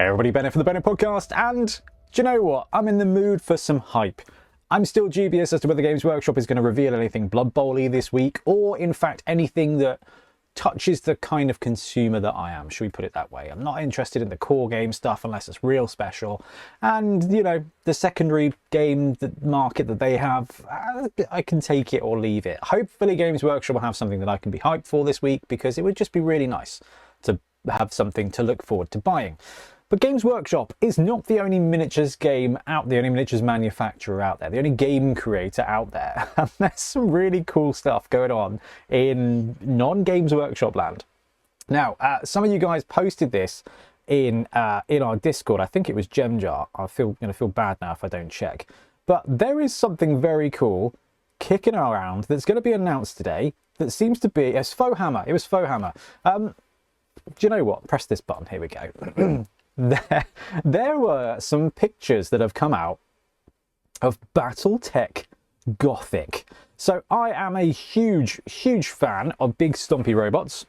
Hey everybody, Bennett from the Bennett Podcast, and do you know what? I'm in the mood for some hype. I'm still dubious as to whether Games Workshop is going to reveal anything Blood Bowl-y this week, or in fact anything that touches the kind of consumer that I am, should we put it that way. I'm not interested in the core game stuff unless it's real special, and you know, the secondary game market that they have, I can take it or leave it. Hopefully Games Workshop will have something that I can be hyped for this week, because it would just be really nice to have something to look forward to buying. But Games Workshop is not the only miniatures game out there, the only miniatures manufacturer out there, the only game creator out there. And there's some really cool stuff going on in non-Games Workshop land. Now, some of you guys posted this in our Discord. I think it was Gemjar. I'm going to feel bad now if I don't check. But there is something very cool kicking around that's going to be announced today that seems to be... It's Faux Hammer. It was Faux Hammer. Do you know what? Press this button. Here we go. There were some pictures that have come out of Battletech Gothic. So I am a huge fan of big stompy robots.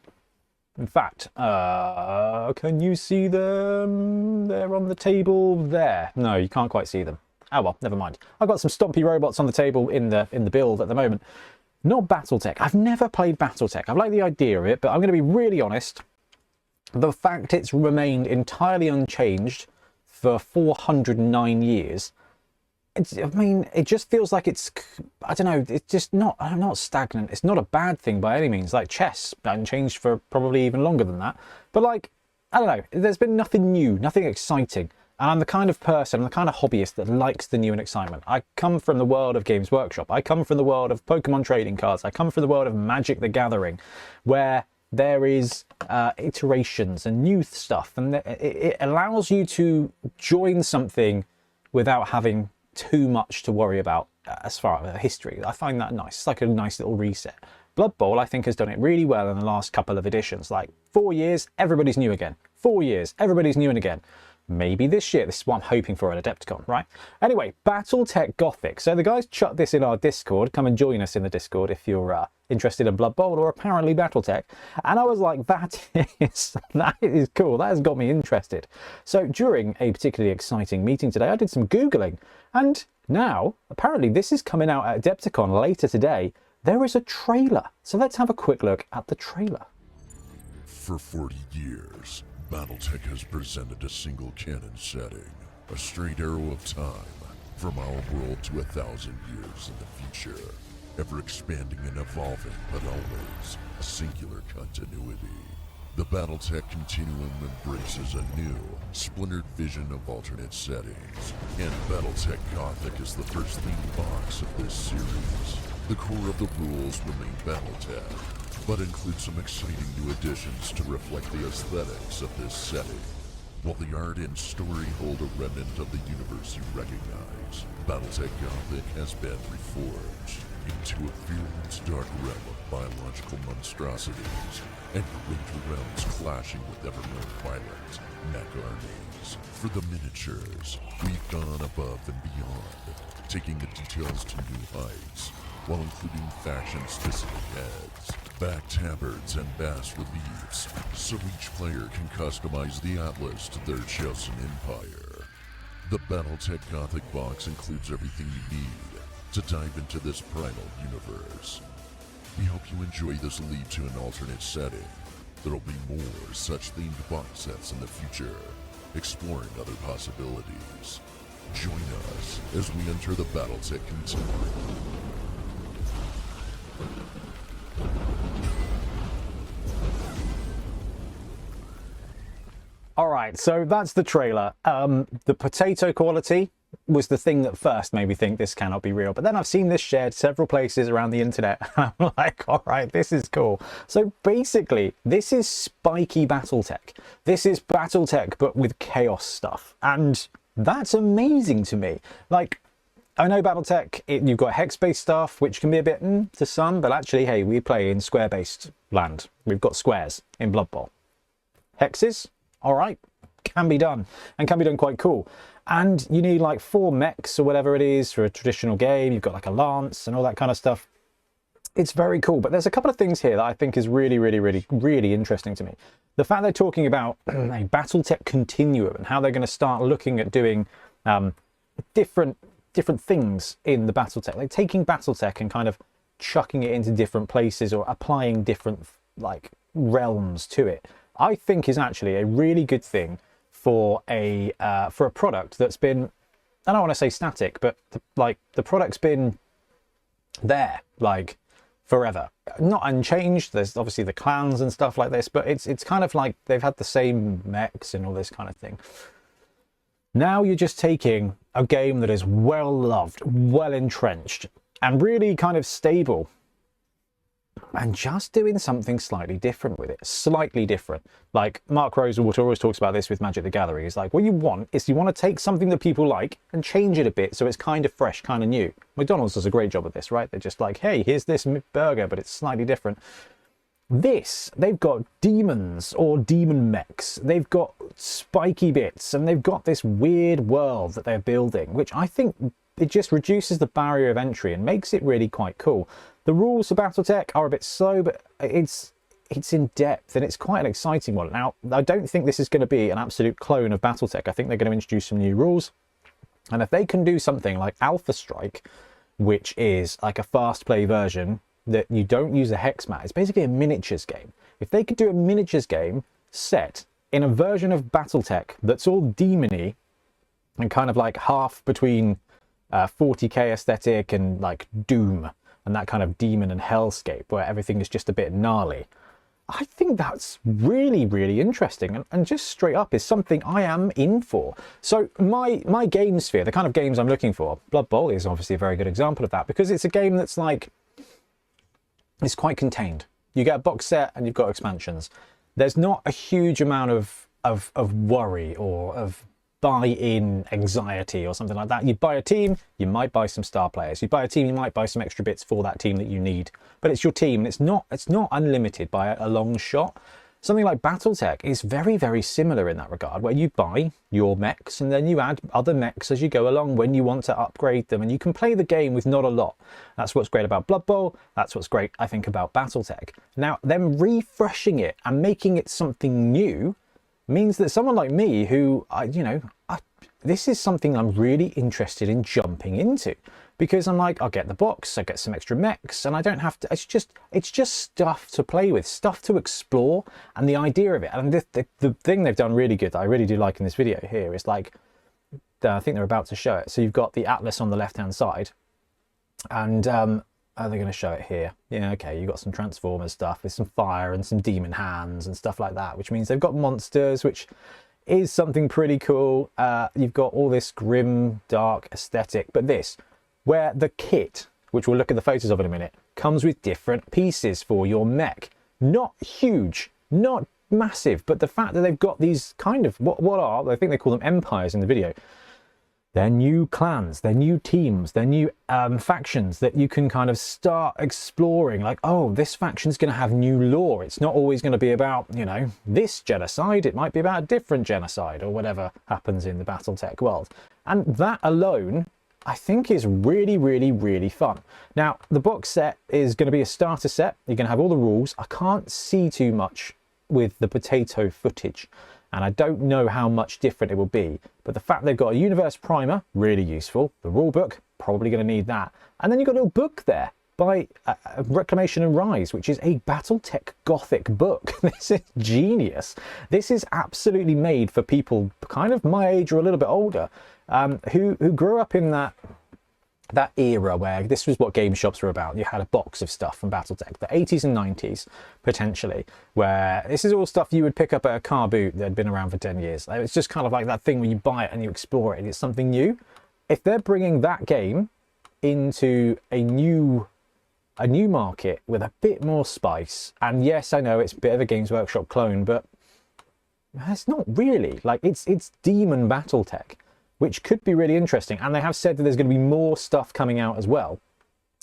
In fact, can you see them? They're on the table there. No, you can't quite see them. Oh well, never mind. I've got some stompy robots on the table in the build at the moment. Not Battletech. I've never played Battletech. I like the idea of it, but I'm going to be really honest. The fact it's remained entirely unchanged for 409 years, I mean, it just feels like it's, I don't know, it's just not stagnant. It's not a bad thing by any means. Like chess, unchanged for probably even longer than that. But like, I don't know, there's been nothing new, nothing exciting. And I'm the kind of person, I'm the kind of hobbyist that likes the new and excitement. I come from the world of Games Workshop. I come from the world of Pokemon trading cards. I come from the world of Magic the Gathering, where there is iterations and new stuff, and it allows you to join something without having too much to worry about as far as history. I find that nice. It's like a nice little reset. Blood Bowl, I think, has done it really well in the last couple of editions. Like 4 years, everybody's new again. 4 years, everybody's new and again. Maybe this year. This is what I'm hoping for at Adepticon, right? Anyway, Battletech Gothic. So the guys chucked this in our Discord. Come and join us in the Discord if you're interested in Blood Bowl or apparently Battletech. And I was like, that is cool. That has got me interested. So during a particularly exciting meeting today, I did some Googling. And now, apparently this is coming out at Adepticon later today. There is a trailer. So let's have a quick look at the trailer. For 40 years, Battletech has presented a single canon setting, a straight arrow of time, from our world to 1,000 years in the future, ever expanding and evolving, but always a singular continuity. The Battletech Continuum embraces a new, splintered vision of alternate settings, and Battletech Gothic is the first themed box of this series. The core of the rules remain Battletech, but include some exciting new additions to reflect the aesthetics of this setting. While the art and story hold a remnant of the universe you recognize, Battletech Gothic has been reforged into a virulent dark realm of biological monstrosities and greater realms clashing with ever more violent mech armies. For the miniatures, we've gone above and beyond, taking the details to new heights, while including faction-specific heads, back tabards, and bas-reliefs, so each player can customize the atlas to their chosen empire. The Battletech Gothic box includes everything you need to dive into this primal universe. We hope you enjoy this lead to an alternate setting. There'll be more such themed box sets in the future, exploring other possibilities. Join us as we enter the Battletech Continuum. All right, so that's the trailer. The potato quality was the thing that first made me think this cannot be real. But then I've seen this shared several places around the internet. And I'm like, all right, this is cool. So basically, this is spiky Battletech. This is Battletech, but with chaos stuff. And that's amazing to me. Like, I know Battletech, you've got hex-based stuff, which can be a bit to some, but actually, hey, we play in square-based land. We've got squares in Blood Bowl. Hexes, all right, can be done, and can be done quite cool. And you need like 4 mechs or whatever it is for a traditional game. You've got like a lance and all that kind of stuff. it's very cool. But there's a couple of things here that I think is really, really, really, really interesting to me. The fact they're talking about a Battletech continuum and how they're going to start looking at doing different things in the Battletech, like taking Battletech and kind of chucking it into different places or applying different like realms to it, I think is actually a really good thing for a product that's been, I don't want to say static, but the product's been there like forever, not unchanged. There's obviously the clans and stuff like this, but it's kind of like they've had the same mechs and all this kind of thing. Now you're just taking a game that is well loved, well entrenched, and really kind of stable, and just doing something slightly different with it. Slightly different. Like Mark Rosewater always talks about this with Magic the Gathering. It's like, what you want is you want to take something that people like and change it a bit so it's kind of fresh, kind of new. McDonald's does a great job of this, right? They're just like, hey, here's this burger, but it's slightly different. This, they've got demons or demon mechs. They've got spiky bits, and they've got this weird world that they're building, which I think it just reduces the barrier of entry and makes it really quite cool. The rules for Battletech are a bit slow, but it's in depth, and it's quite an exciting one. Now, I don't think this is going to be an absolute clone of Battletech. I think they're going to introduce some new rules. And if they can do something like Alpha Strike, which is like a fast play version that you don't use a hex mat, it's basically a miniatures game. If they could do a miniatures game set in a version of Battletech that's all demony and kind of like half between 40k aesthetic and like Doom and that kind of demon and hellscape where everything is just a bit gnarly, I think that's really, really interesting, and just straight up is something I am in for. So my game sphere, the kind of games I'm looking for, Blood Bowl is obviously a very good example of that, because it's a game that's like, it's quite contained. You get a box set and you've got expansions. There's not a huge amount of worry or of buy-in anxiety or something like that. You buy a team, you might buy some star players. You buy a team, you might buy some extra bits for that team that you need. But it's your team, and it's not unlimited by a long shot. Something like Battletech is very, very similar in that regard, where you buy your mechs and then you add other mechs as you go along when you want to upgrade them, and you can play the game with not a lot. That's what's great about Blood Bowl. That's what's great, I think, about Battletech. Now, them refreshing it and making it something new means that someone like me who, this is something I'm really interested in jumping into, because I'm like, I'll get the box, I get some extra mechs, and I don't have to, it's just stuff to play with, stuff to explore, and the idea of it. And the thing they've done really good that I really do like in this video here is like, I think they're about to show it. So you've got the Atlas on the left-hand side, and are they going to show it here? Yeah, okay, you've got some Transformers stuff with some fire and some demon hands and stuff like that, which means they've got monsters, which is something pretty cool. You've got all this grim, dark aesthetic, but this, where the kit, which we'll look at the photos of in a minute, comes with different pieces for your mech. Not huge, not massive, but the fact that they've got these kind of, what are, I think they call them empires in the video. They're new clans, they're new teams, they're new factions that you can kind of start exploring. Like, oh, this faction's going to have new lore. It's not always going to be about, this genocide. It might be about a different genocide or whatever happens in the Battletech world. And that alone, I think, is really, really, really fun. Now, the box set is going to be a starter set. You're going to have all the rules. I can't see too much with the potato footage, and I don't know how much different it will be. But the fact they've got a universe primer, really useful. The rule book, probably going to need that. And then you've got a little book there by Reclamation and Rise, which is a Battletech Gothic book. This is genius. This is absolutely made for people kind of my age or a little bit older, who grew up in that era where this was what game shops were about. You had a box of stuff from Battletech, the 80s and 90s, potentially, where this is all stuff you would pick up at a car boot that had been around for 10 years. It's just kind of like that thing where you buy it and you explore it and it's something new. If they're bringing that game into a new market with a bit more spice, and yes, I know it's a bit of a Games Workshop clone, but it's not really. Like, it's Demon Battletech, which could be really interesting. And they have said that there's going to be more stuff coming out as well.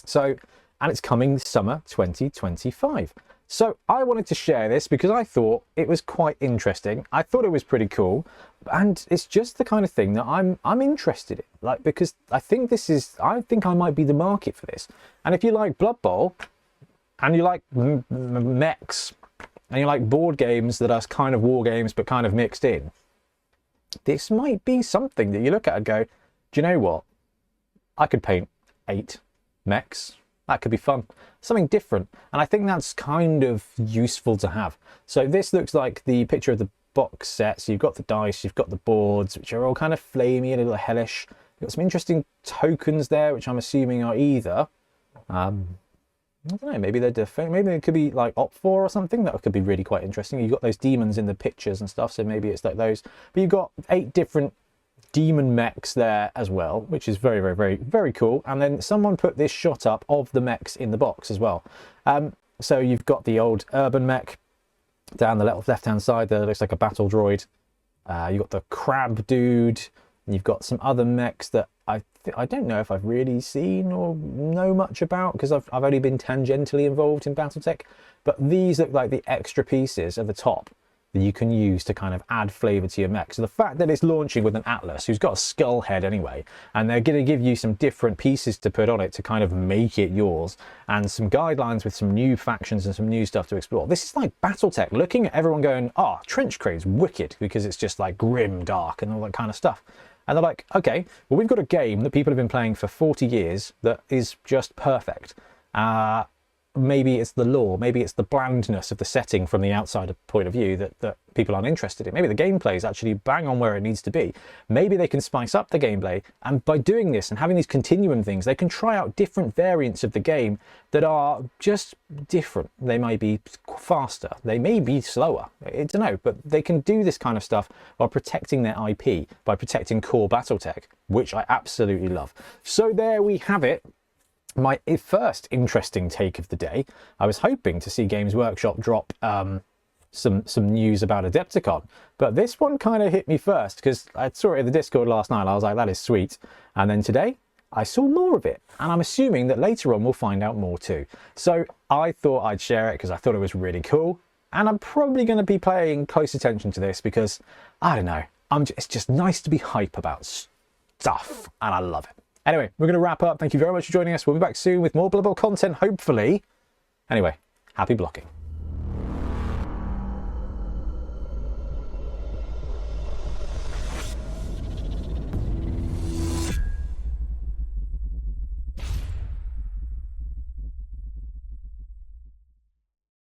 So, and it's coming summer 2025. So I wanted to share this because I thought it was quite interesting. I thought it was pretty cool. And it's just the kind of thing that I'm interested in. Like, because I think I might be the market for this. And if you like Blood Bowl, and you like mechs, and you like board games that are kind of war games but kind of mixed in, this might be something that you look at and go, do you know what? I could paint 8 mechs. That could be fun. Something different. And I think that's kind of useful to have. So this looks like the picture of the box set. So you've got the dice, you've got the boards, which are all kind of flamey and a little hellish. You've got some interesting tokens there, which I'm assuming are either, I don't know, maybe they're different. Maybe it could be like Op 4 or something. That could be really quite interesting. You've got those demons in the pictures and stuff, so maybe it's like those. But you've got 8 different demon mechs there as well, which is very, very, very, very cool. And then someone put this shot up of the mechs in the box as well. So you've got the old urban mech down the left-hand side that looks like a battle droid. You've got the crab dude. And you've got some other mechs that I don't know if I've really seen or know much about, because I've only been tangentially involved in Battletech. But these look like the extra pieces at the top that you can use to kind of add flavour to your mech. So the fact that it's launching with an Atlas, who's got a skull head anyway, and they're going to give you some different pieces to put on it to kind of make it yours, and some guidelines with some new factions and some new stuff to explore. This is like Battletech, looking at everyone going, oh, Trench Crane's wicked, because it's just like grim, dark, and all that kind of stuff. And they're like, okay, well, we've got a game that people have been playing for 40 years that is just perfect. Maybe it's the lore, maybe it's the blandness of the setting from the outsider point of view that people aren't interested in. Maybe the gameplay is actually bang on where it needs to be. Maybe they can spice up the gameplay, and by doing this and having these continuum things, they can try out different variants of the game that are just different. They may be faster, they may be slower, I don't know, but they can do this kind of stuff while protecting their IP, by protecting core Battletech, which I absolutely love. So there we have it. My first interesting take of the day. I was hoping to see Games Workshop drop some news about Adepticon, but this one kind of hit me first, because I saw it in the Discord last night. I was like, that is sweet. And then today I saw more of it, and I'm assuming that later on we'll find out more too. So I thought I'd share it because I thought it was really cool, and I'm probably going to be paying close attention to this because, I don't know, it's just nice to be hype about stuff, and I love it. Anyway, we're going to wrap up. Thank you very much for joining us. We'll be back soon with more Blood Bowl content, hopefully. Anyway, happy blocking.